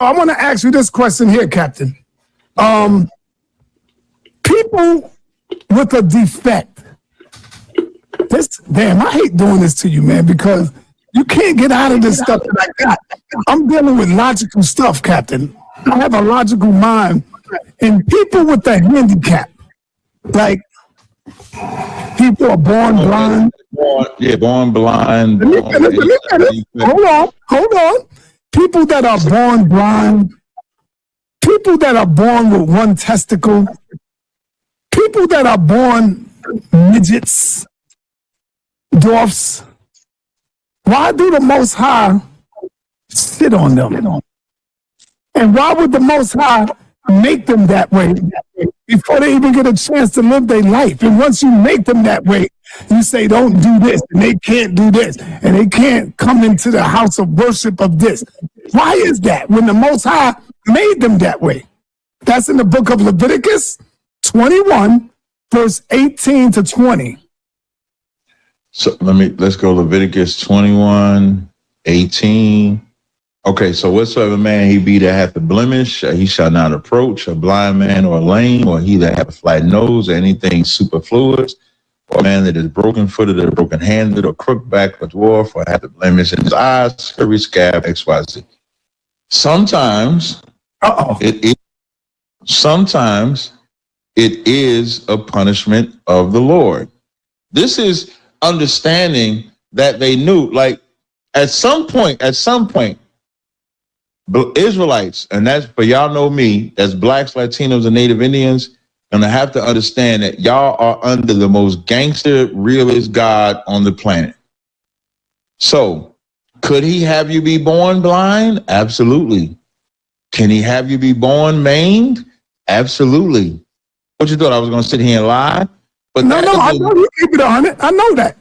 I want to ask you this question here, Captain. People with a defect. Damn, I hate doing this to you, man, because you can't get out of this stuff that I got. I'm dealing with logical stuff, Captain. I have a logical mind. And people with a handicap, like people are born blind. Born blind. Hold on. People that are born blind, people that are born with one testicle, people that are born midgets, dwarfs. Why do the Most High sit on them? And why would the Most High make them that way before they even get a chance to live their life? And once you make them that way, you say, don't do this, and they can't do this, and they can't come into the house of worship of this. Why is that when the Most High made them that way? That's in the book of Leviticus 21, verse 18 to 20. So let's go Leviticus 21, 18. Okay, so whatsoever man he be that hath a blemish, he shall not approach a blind man or lame, or he that hath a flat nose, or anything superfluous, or a man that is broken-footed, or broken-handed, or crook-backed, or dwarf, or hath a blemish in his eyes, scurvy, scab, XYZ. Sometimes it is a punishment of the Lord. This is understanding that they knew, like at some point, Israelites, and that's for y'all know me, that's blacks, Latinos, and Native Indians, gonna have to understand that y'all are under the most gangster, realist God on the planet. So, could he have you be born blind? Absolutely. Can he have you be born maimed? Absolutely. What you thought I was gonna sit here and lie? But no, I know you keep it 100. I know that.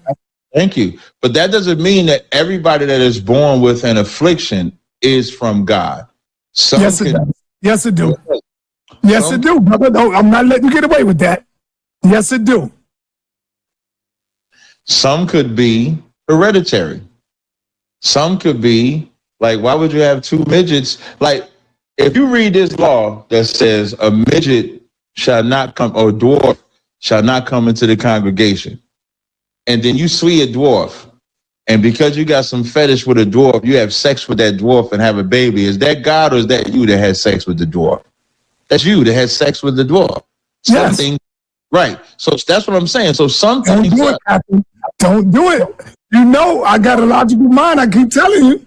Thank you. But that doesn't mean that everybody that is born with an affliction is from God. Yes, it does. Yes, it do. Yes, it do, brother. No, I'm not letting you get away with that. Yes, it do. Some could be hereditary. Some could be, like, why would you have two midgets? Like, if you read this law that says a midget shall not come, or dwarf shall not come into the congregation, and then you see a dwarf, and because you got some fetish with a dwarf, you have sex with that dwarf and have a baby, is that God or is that you that had sex with the dwarf? That's you that had sex with the dwarf. Something, yes. Right. So that's what I'm saying. So something. Don't do it, Captain. Don't do it. You know, I got a logical mind. I keep telling you.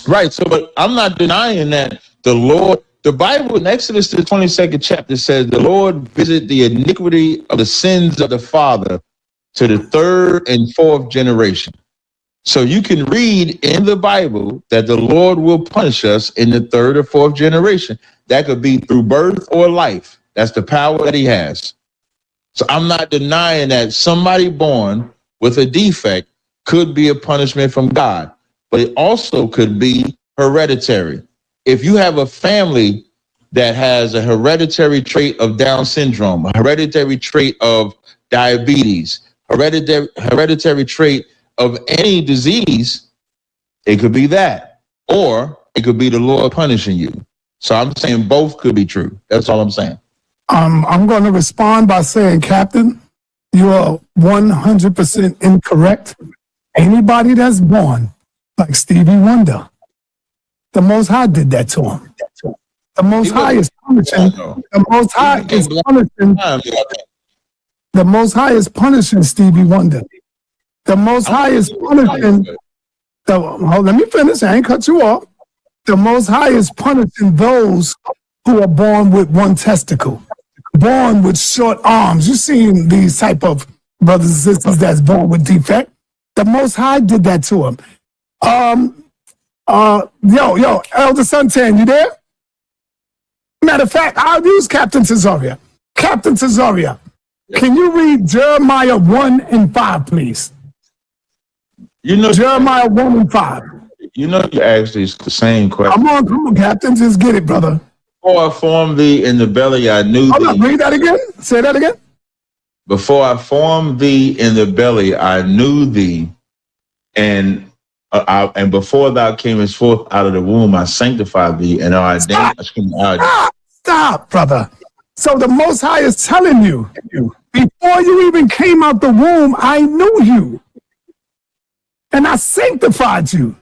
Right. So, but I'm not denying that the Lord, the Bible in Exodus, the 22nd chapter says the Lord visit the iniquity of the sins of the father to the third and fourth generation. So you can read in the Bible that the Lord will punish us in the third or fourth generation. That could be through birth or life. That's the power that he has. So I'm not denying that somebody born with a defect could be a punishment from God, but it also could be hereditary. If you have a family that has a hereditary trait of Down syndrome, a hereditary trait of diabetes, hereditary trait of any disease, it could be that, or it could be the Lord punishing you. So I'm saying both could be true. That's all I'm saying. I'm going to respond by saying, Captain, you are 100% incorrect. Anybody that's born like Stevie Wonder, the Most High did that to him. The Most High is punishing. The Most High is punishing. The Most High is punishing Stevie Wonder. The Most High is punishing. Let me finish. I ain't cut you off. The Most High is punishing those who are born with one testicle, born with short arms. You've seen these type of brothers and sisters that's born with defect. The Most High did that to him. Elder Suntan, you there? Matter of fact, I'll use Captain Cesaria. Captain Cesaria, can you read Jeremiah 1 and 5, please? You know, Jeremiah 1 and 5. You know, you asked the same question. Come on, Captain, just get it, brother. Before I formed thee in the belly, I knew thee. Hold on, read that again. Say that again. Before I formed thee in the belly, I knew thee. And and before thou camest forth out of the womb, I sanctified thee, and I ordained. Stop, brother. So the Most High is telling you, before you even came out the womb, I knew you, and I sanctified you.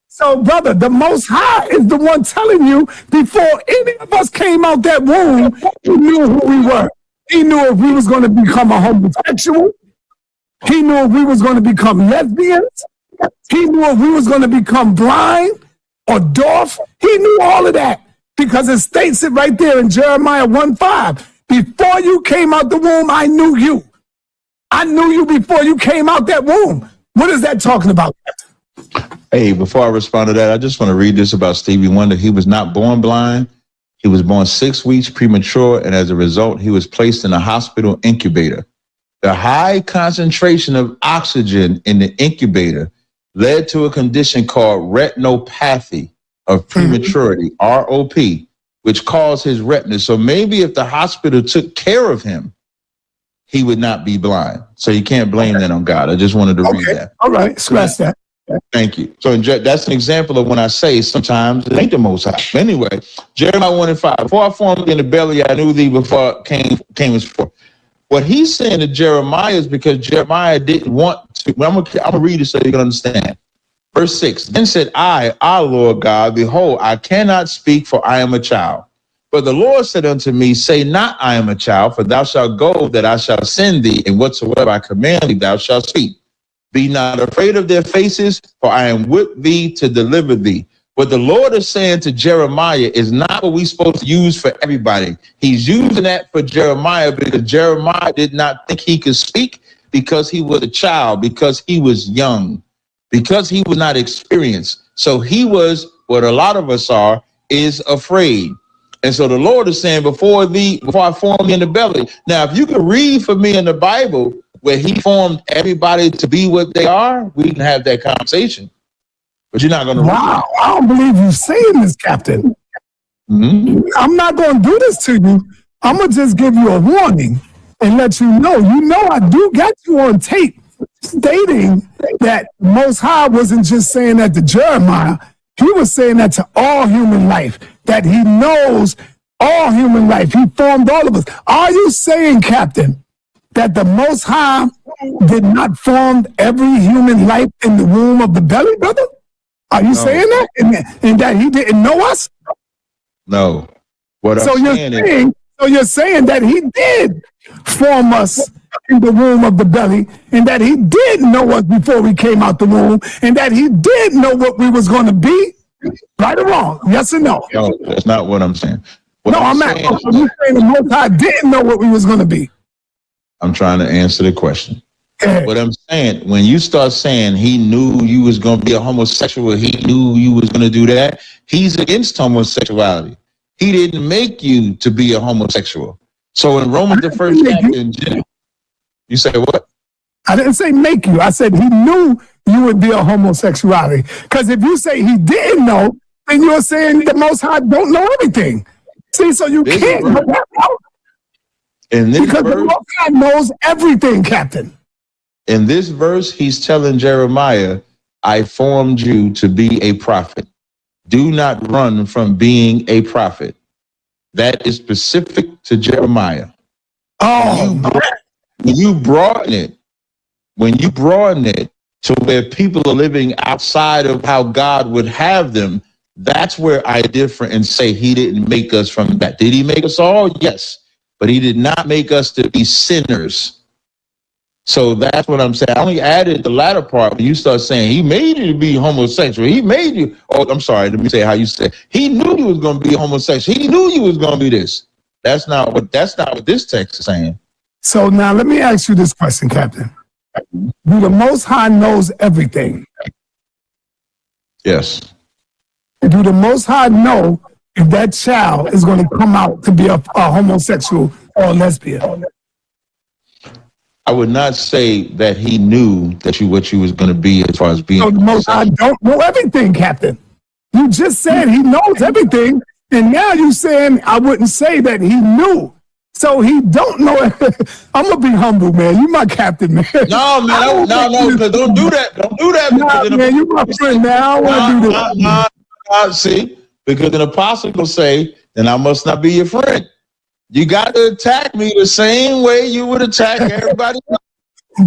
So, brother, the Most High is the one telling you, before any of us came out that womb, he knew who we were. He knew if we was going to become a homosexual. He knew if we was going to become lesbians. He knew if we was going to become blind or deaf. He knew all of that because it states it right there in Jeremiah 1:5. Before you came out the womb, I knew you. I knew you before you came out that womb. What is that talking about? Hey, before I respond to that, I just want to read this about Stevie Wonder. He was not born blind. He was born 6 weeks premature, and as a result, he was placed in a hospital incubator. The high concentration of oxygen in the incubator led to a condition called retinopathy of prematurity, ROP, which caused his retina. So maybe if the hospital took care of him, he would not be blind. So you can't blame that on God. I just wanted to read that. All right, scratch that. Thank you. So that's an example of when I say sometimes it ain't the Most High. Anyway, Jeremiah 1:5. Before I formed thee in the belly, I knew thee before came as forth. What he's saying to Jeremiah is because Jeremiah didn't want to. I'm gonna read it so you can understand. Verse 6. Then said I, our Lord God, behold, I cannot speak, for I am a child. But the Lord said unto me, say not I am a child, for thou shalt go that I shall send thee, and whatsoever I command thee, thou shalt speak. Be not afraid of their faces, for I am with thee to deliver thee. What the Lord is saying to Jeremiah is not what we're supposed to use for everybody. He's using that for Jeremiah because Jeremiah did not think he could speak because he was a child, because he was young, because he was not experienced. So he was what a lot of us are, is afraid. And so the Lord is saying, before I formed you in the belly. Now, if you could read for me in the Bible where he formed everybody to be what they are, we can have that conversation. But you're not going to. Wow, I don't believe you're saying this, Captain. I'm not going to do this to you. I'm going to just give you a warning and let you know. You know I do get you on tape stating that Most High wasn't just saying that to Jeremiah. He was saying that to all human life, that he knows all human life. He formed all of us. Are you saying, Captain, that the Most High did not form every human life in the womb of the belly, brother? Are you saying that? And that he didn't know us? No. So you're saying that he did form us in the womb of the belly, and that he did know us before we came out the womb, and that he did know what we was going to be? Right or wrong? Yes or no? No, that's not what I'm saying. You're saying the Most High didn't know what we was going to be. I'm trying to answer the question. What I'm saying, when you start saying he knew you was going to be a homosexual, he knew you was going to do that, he's against homosexuality. He didn't make you to be a homosexual. So in Romans, the first chapter, you say what? I didn't say make you. I said he knew you would be a homosexuality. Because if you say he didn't know, then you're saying the Most High don't know everything. See, so you can't go that route. Because the Most High knows everything, Captain. In this verse, he's telling Jeremiah, I formed you to be a prophet. Do not run from being a prophet. That is specific to Jeremiah. Oh, when you broaden it to where people are living outside of how God would have them, that's where I differ and say he didn't make us from that. Did he make us all? Yes. But he did not make us to be sinners. So that's what I'm saying. I only added the latter part when you start saying he made you to be homosexual. He made you. Oh, I'm sorry. Let me say how you said. He knew you was going to be homosexual. He knew you was going to be this. That's not what this text is saying. So now let me ask you this question, Captain. Do the Most High knows everything? Yes. Do the Most High know if that child is going to come out to be a homosexual or a lesbian? I would not say that he knew that what you was going to be as far as being. So the Most High don't know everything, Captain. You just said he knows everything, and now you're saying I wouldn't say that he knew. So he don't know. I'm gonna be humble, man. You my captain, man. No, man, no, because don't do that. Don't do that. Nah, man, you my friend, man. I don't want to do this. See, because an apostle will say, then I must not be your friend. You got to attack me the same way you would attack everybody else.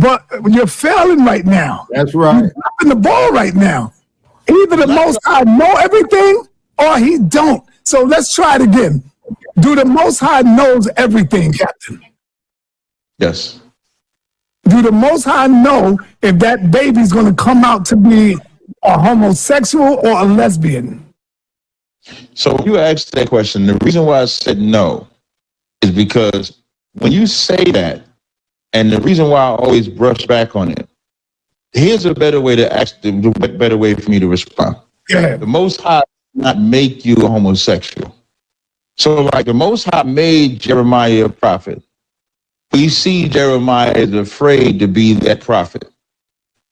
But you're failing right now. That's right. You're dropping the ball right now. Either the Most High know everything or he don't. So let's try it again. Do the Most High knows everything, Captain? Yes. Do the Most High know if that baby's going to come out to be a homosexual or a lesbian? So you asked that question. The reason why I said no is because when you say that, and the reason why I always brush back on it, here's a better way to ask, the better way for me to respond. Yeah. The Most High did not make you a homosexual. So like the Most High made Jeremiah a prophet. We see Jeremiah is afraid to be that prophet.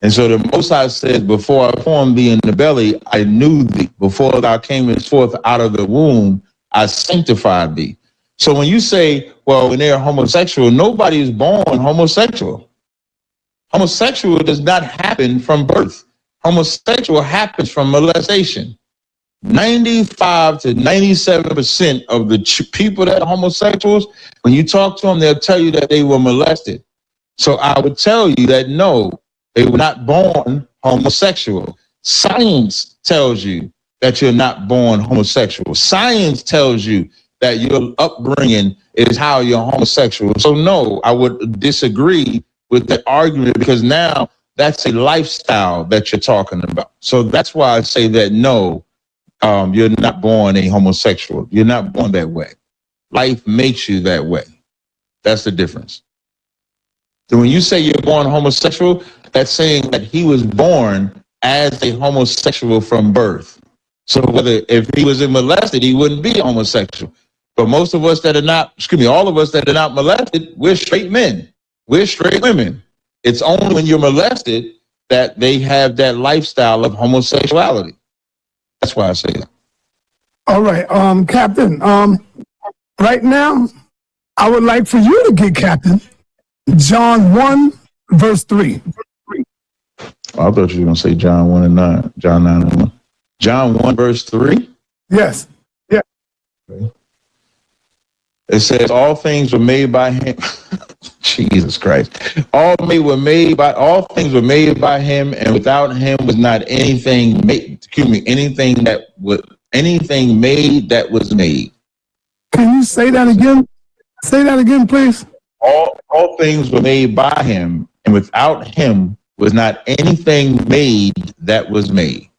And so the Most High says, before I formed thee in the belly, I knew thee. Before thou camest forth out of the womb, I sanctified thee. So when you say, well, when they're homosexual, nobody is born homosexual. Homosexual does not happen from birth. Homosexual happens from molestation. 95 to 97% of the people that are homosexuals, when you talk to them, they'll tell you that they were molested. So I would tell you that no, they were not born homosexual. Science tells you that you're not born homosexual. Science tells you that your upbringing is how you're homosexual. So no, I would disagree with that argument because now that's a lifestyle that you're talking about. So that's why I say that no, you're not born a homosexual. You're not born that way. Life makes you that way. That's the difference. So when you say you're born homosexual, that's saying that he was born as a homosexual from birth. So whether if he was molested, he wouldn't be homosexual. But most of us that are not, all of us that are not molested, we're straight men. We're straight women. It's only when you're molested that they have that lifestyle of homosexuality. That's why I say that. All right, Captain. Right now, I would like for you to get Captain John 1, verse 3. I thought you were going to say John 1 and 9. John 9 and 1. John 1, verse 3? Yes. Yeah. Okay. It says, all things were made by him. Jesus Christ. All things were made by him, and without him was not anything made. Anything made that was made. Can you say that again? Say that again, please. All things were made by him, and without him was not anything made that was made.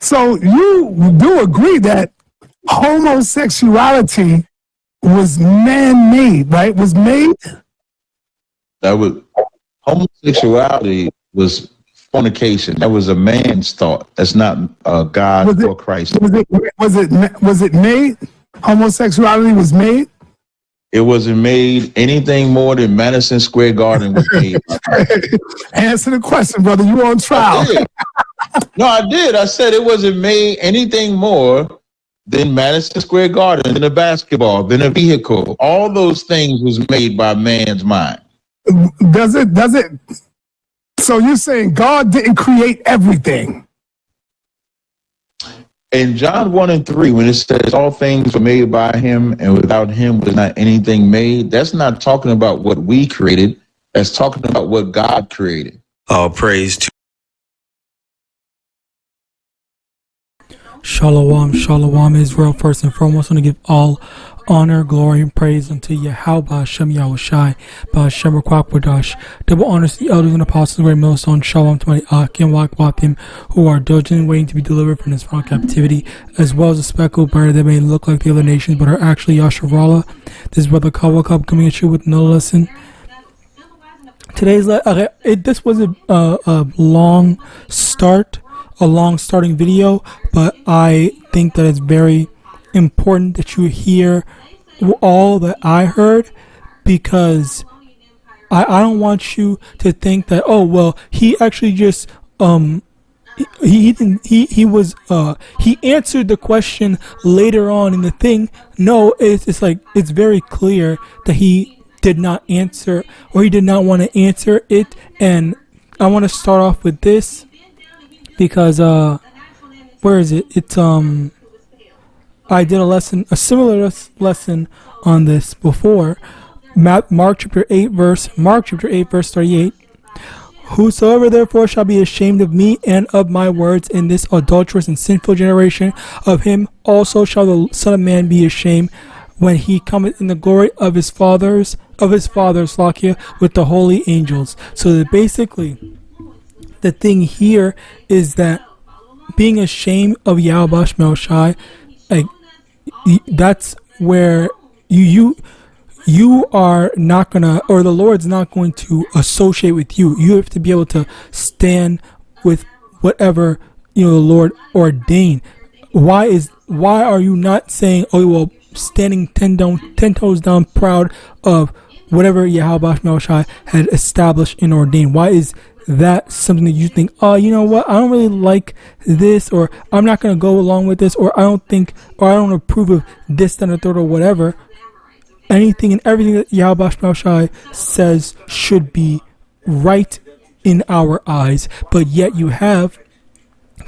So you do agree that homosexuality was man-made, right? Was made? Homosexuality was fornication. That was a man's thought. That's not God or Christ. Was it made? Homosexuality was made? It wasn't made anything more than Madison Square Garden was made. Answer the question, brother. You on trial. No, I did. I said it wasn't made anything more than Madison Square Garden, than a basketball, than a vehicle. All those things was made by man's mind. Does it? So you're saying God didn't create everything? In John 1 and 3, when it says all things were made by him and without him was not anything made, that's not talking about what we created. That's talking about what God created. All praise to Shalom, shalom, Israel. First and foremost, I want to give all honor, glory, and praise unto YAHAWAH, YAHAWASHI, Ba'ashem Rakwakwadosh. Double honors to the elders and apostles, great millstone. Shalom to my AHPARYAM, who are diligent, waiting to be delivered from this final captivity, as well as the speckled bird that may look like the other nations, but are actually Yasharallah. This is Brother Kawakab coming at you with another lesson. Today's this was a long start. A long starting video, but I think that it's very important that you hear all that I heard, because I don't want you to think that, oh well, he actually just he answered the question later on in the thing. No, it's like it's very clear that he did not answer, or he did not want to answer it. And I want to start off with this because where is it? It's I did a similar lesson on this before. Mark chapter 8 verse 38. Whosoever therefore shall be ashamed of me and of my words in this adulterous and sinful generation, of him also shall the Son of Man be ashamed when he cometh in the glory of his fathers, Lakia, with the holy angels. So that basically, the thing here is that being ashamed of YAHAWASHI, like, that's where you are not gonna, or the Lord's not going to associate with you. You have to be able to stand with whatever the Lord ordained. Why are you not saying, oh well, standing 10 toes down, proud of whatever Yahawadah had established and ordained? Why is that something that you think, oh, you know what, I don't really like this, or I'm not gonna go along with this, or I don't approve of this, that, or third, or whatever? Anything and everything that Yahawadah says should be right in our eyes, but yet you have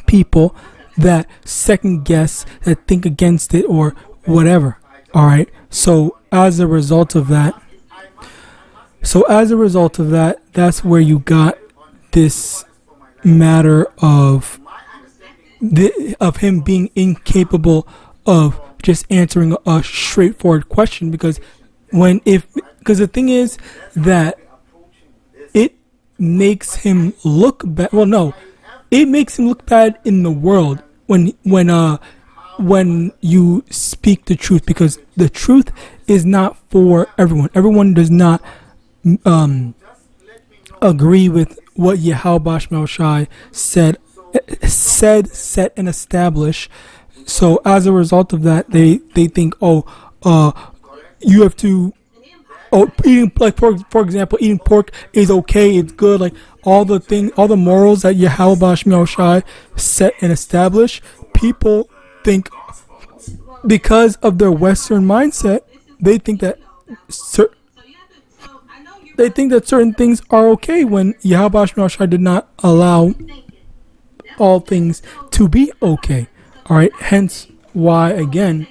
people that second guess, that think against it, or whatever. All right. So as a result of that, that's where you got this matter of him being incapable of just answering a straightforward question, because the thing is that it makes him look bad. Well, no, it makes him look bad in the world when you speak the truth, because the truth is not for everyone. Everyone does not agree with what Yahawadah said, set, and established. So as a result of that, they think, you have to, eating, like for example, eating pork is okay, it's good, like all the morals that Yahawadah set and established. People think, because of their Western mindset, they think that certain things are okay when Yahawadah did not allow all things to be okay. All right, hence why, again,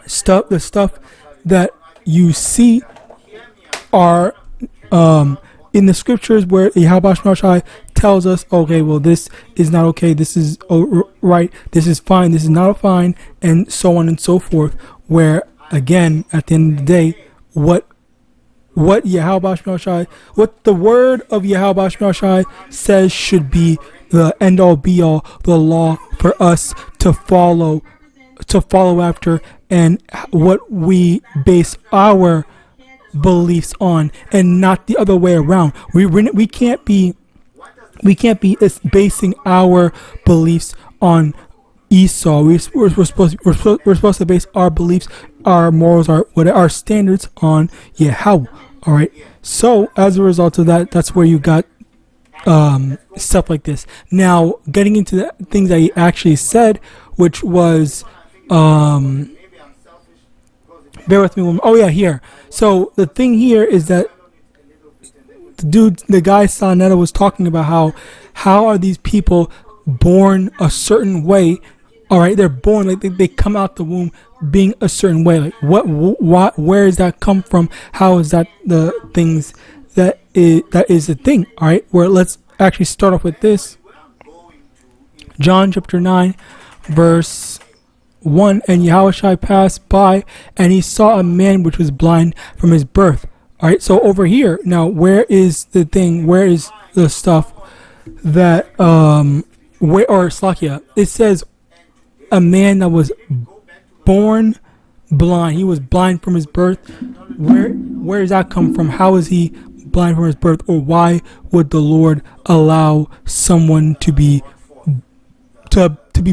the stuff that you see are in the scriptures where Yahawadah tells us, okay, well, this is not okay, this is right, this is fine, this is not fine, and so on and so forth. Where, again, at the end of the day, what Yahawadah, what the word of Yahawadah says should be the end all be all, the law for us to follow after, and what we base our beliefs on, and not the other way around. We can't be basing our beliefs on Esau. We're supposed to base our beliefs, our morals, our standards on Yahweh. All right. So as a result of that, that's where you got stuff like this. Now, getting into the things that he actually said, which was bear with me. Oh yeah, here. So the thing here is that the guy Sonetta was talking about how are these people born a certain way? All right, they're born like they come out the womb being a certain way. Like what where does that come from? How is that the things that is the thing? All right, where let's actually start off with this. John chapter 9 verse 1, and Yahawashi passed by, and he saw a man which was blind from his birth. All right, so over here now, where is the thing? Where is the stuff that Slakia? It says a man that was born blind. He was blind from his birth. Where does that come from? How is he blind from his birth? Or why would the Lord allow someone to be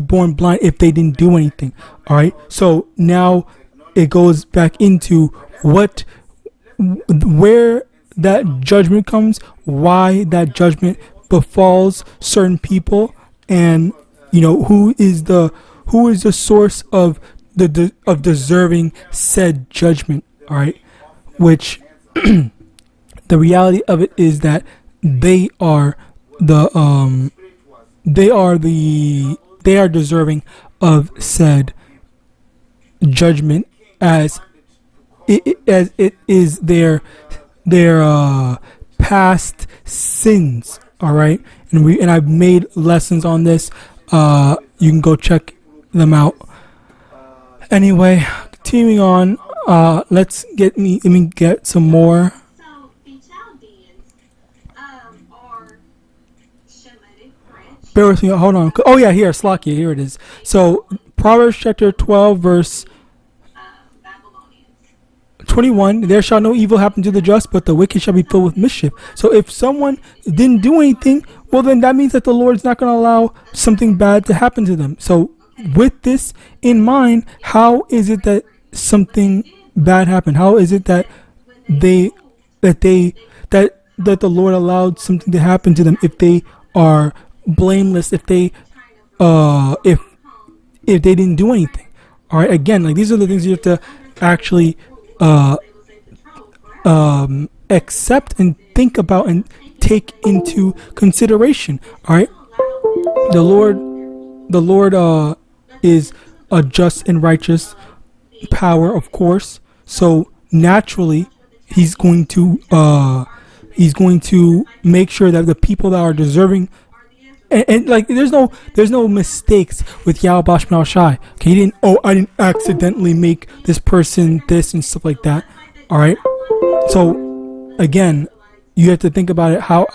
born blind if they didn't do anything? All right, so now it goes back into where that judgment comes, why that judgment befalls certain people, and who is the source of of deserving said judgment. All right, which the reality of it is that they are deserving of said judgment, as it is their past sins. All right, and I've made lessons on this. You can go check them out. Anyway, continuing on. Let me get some more. So the Chaldeans are Shemitic branch. Bear with me. Hold on. Oh yeah, here, Slakia. Here it is. So Proverbs chapter 12, verse Babylonians. 21, there shall no evil happen to the just, but the wicked shall be filled with mischief. So if someone didn't do anything, well, then that means that the Lord's not going to allow something bad to happen to them. So with this in mind, how is it that something bad happened? How is it that the Lord allowed something to happen to them if they are blameless, if they if they didn't do anything? All right, again, like, these are the things you have to actually accept and think about and take into consideration. All right, the Lord is a just and righteous power, of course. So naturally, he's going to make sure that the people that are deserving, and like, there's no mistakes with YAHAWAH. Okay, I didn't accidentally make this person this and stuff like that. All right. So again, you have to think about it. How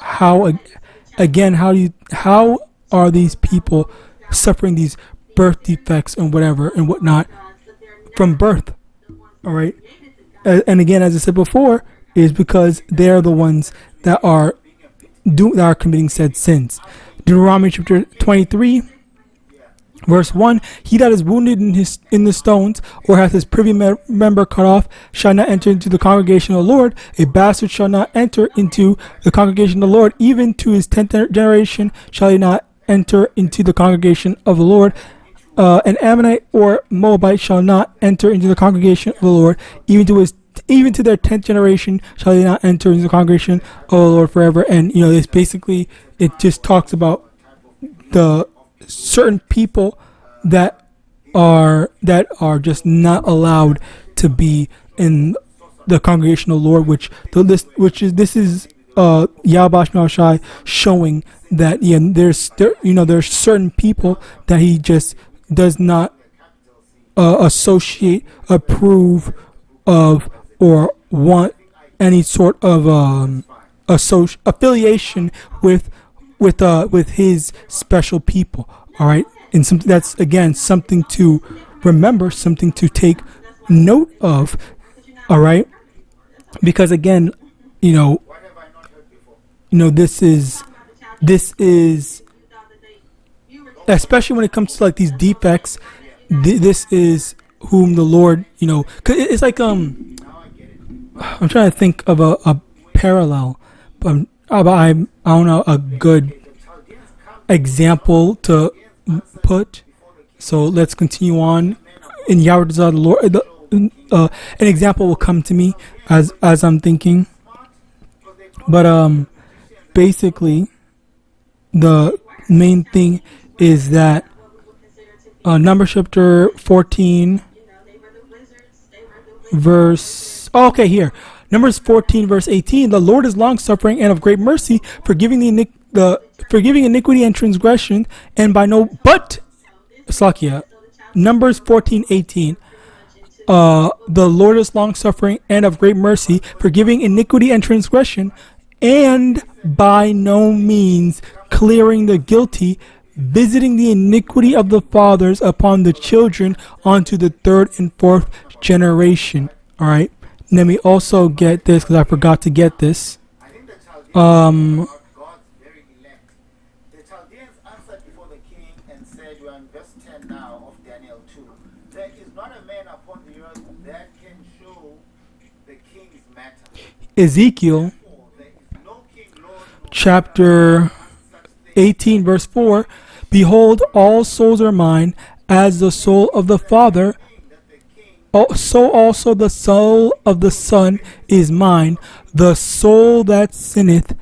are these people suffering these birth defects and whatever and whatnot from birth? All right. And again, as I said before, is because they're the ones that are committing said sins. Deuteronomy chapter 23, verse 1: He that is wounded in the stones, or hath his privy member cut off, shall not enter into the congregation of the Lord. A bastard shall not enter into the congregation of the Lord. Even to his 10th generation shall he not enter into the congregation of the Lord. An Ammonite or Moabite shall not enter into the congregation of the Lord. Even to their 10th generation shall they not enter into the congregation of the Lord forever. And it's basically, it just talks about the certain people that are just not allowed to be in the congregation of the Lord, this is YAHAWASHI showing that there's certain people that he just does not associate, approve of, or want any sort of affiliation with his special people. All right, and something that's, again, something to remember, something to take note of. All right, because again, this is especially when it comes to like these defects. This is whom the Lord, cause it's like I'm trying to think of a parallel, but I don't know a good example to put. So let's continue on. In Yahawadah, the Lord, an example will come to me as I'm thinking. But basically, the main thing is that Numbers chapter 14, verse. Oh, okay, here. Numbers 14, verse 18. The Lord is long suffering and of great mercy, forgiving forgiving iniquity and transgression, and by no but Slakia. Numbers 14, 18. The Lord is long suffering and of great mercy, forgiving iniquity and transgression, and by no means clearing the guilty, visiting the iniquity of the fathers upon the children unto the third and fourth generation. All right. Let me also get this, because I forgot to get this. The Chaldeans answered before the king and said, we are in verse 10 now of Daniel 2. There is not a man upon the earth that can show the king's matter. Ezekiel There is no king, Lord, chapter 18 verse 4, behold, all souls are mine, as the soul of the Father, so also the soul of the Son is mine. The soul that sinneth,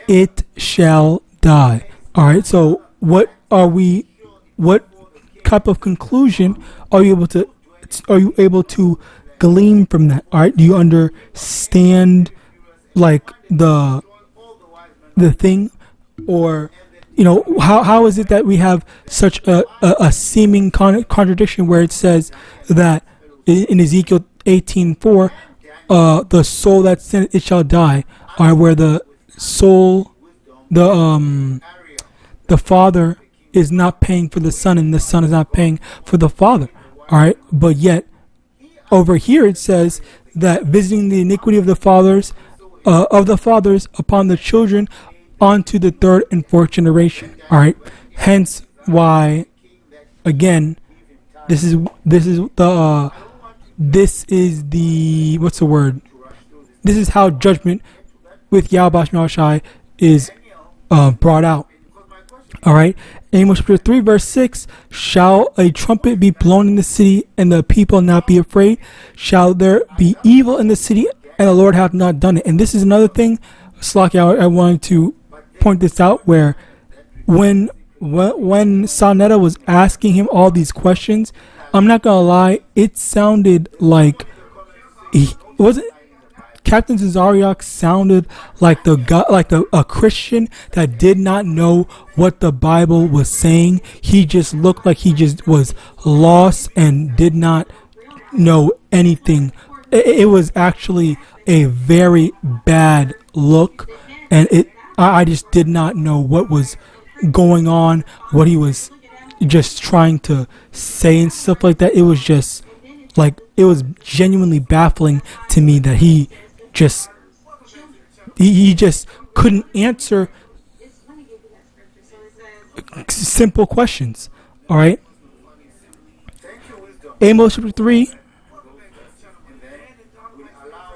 it shall die. All right. So what type of conclusion are you able to glean from that? All right. Do you understand like the thing, or how is it that we have such a seeming contradiction where it says that in Ezekiel 18:4, the soul that sinned, it shall die, or where the soul, the Father is not paying for the Son, and the Son is not paying for the Father. All right, but yet over here it says that visiting the iniquity of the fathers upon the children onto the third and fourth generation. All right, hence why, again, this is what's the word? This is how judgment with YAHAWAH is brought out. All right, Amos chapter 3 verse 6, shall a trumpet be blown in the city, and the people not be afraid? Shall there be evil in the city, and the Lord hath not done it? And this is another thing, Slaki, I wanted to point this out, where when Sonetta was asking him all these questions, I'm not gonna lie, it sounded like Captain Zazariak sounded like a Christian that did not know what the Bible was saying. He just looked like he just was lost and did not know anything. It was actually a very bad look, and I just did not know what was going on, what he was just trying to say and stuff like that. It was just like, it was genuinely baffling to me that he just couldn't answer simple questions. All right, Amos chapter 3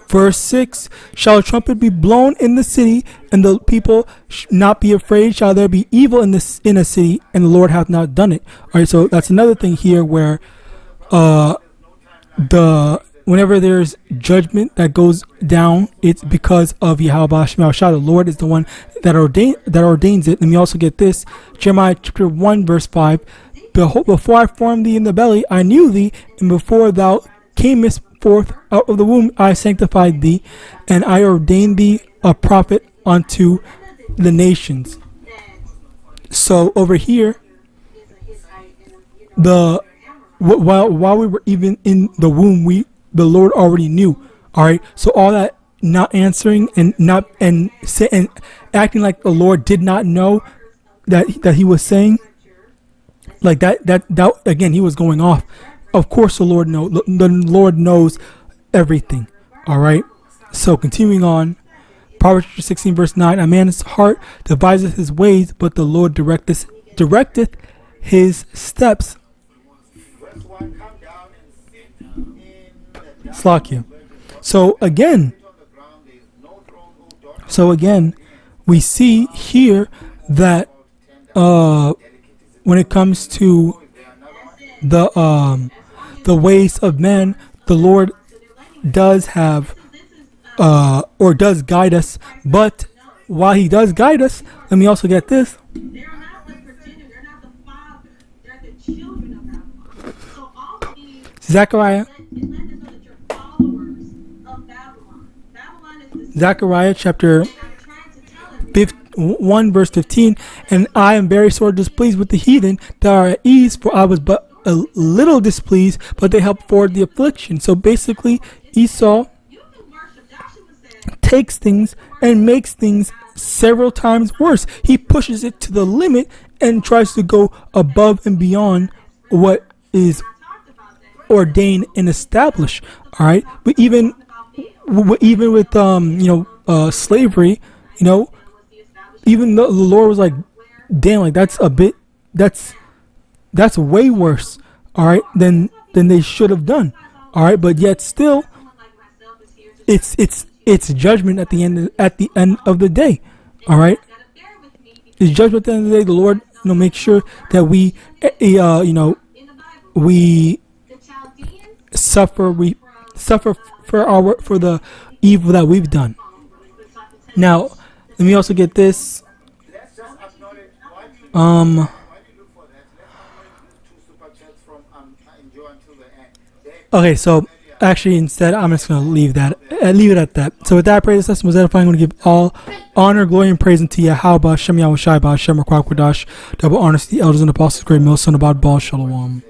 verse 6, shall a trumpet be blown in the city, and the people not be afraid? Shall there be evil in a city, and the Lord hath not done it? All right, so that's another thing here where whenever there's judgment that goes down, it's because of YAHAWAH. The Lord is the one that ordains it. And we also get this, Jeremiah chapter 1 verse 5, behold, before I formed thee in the belly, I knew thee, and before thou camest forth out of the womb, I sanctified thee, and I ordained thee a prophet unto the nations. So over here, while we were even in the womb, the Lord already knew. All right, so all that not answering and acting like the Lord did not know that he was saying like that again, he was going off. Of course, the Lord knows everything. All right. So continuing on, Proverbs 16 verse 9: a man's heart deviseth his ways, but the Lord directeth his steps. Slakia. So again, we see here that when it comes to the ways of men, the Lord does have or does guide us. But while he does guide us, let me also get this. They're not like Virginia. They're not the father. They're the children of Babylon. So all of these Zechariah. it let us know that you're followers of Babylon. Babylon is the Zechariah chapter I'm trying to tell everyone. 1 verse 15, and I am very sore displeased with the heathen that are at ease, for I was but a little displeased, but they helped forward the affliction. So basically, Esau You can worship. Joshua said, takes things and makes things several times worse. He pushes it to the limit and tries to go above and beyond what is talked about that. ordained and established. All right, but even with slavery, even though the Lord was like, damn, like that's way worse, all right, than they should have done. All right, but yet still, Someone like myself is here to it's judgment at the end of the day. All right, gotta bear with me is judgment at the end of the day. The Lord, make sure that we, In the Bible, we the Chaldeans suffer for the evil that we've done. Now, let me also get this. Let's just acknowledge why do you Um. look for that? Let's acknowledge these 2 super chats from Enjoy until the end. Okay, so actually, instead, I'm just gonna leave it at that. So with that, I pray this lesson was edifying. I'm gonna give all honor, glory, and praise unto Yahawadah, Shem Yahawashi, Shem Kwadash. Double honor to the elders and apostles, great millstone about Baal Shalom.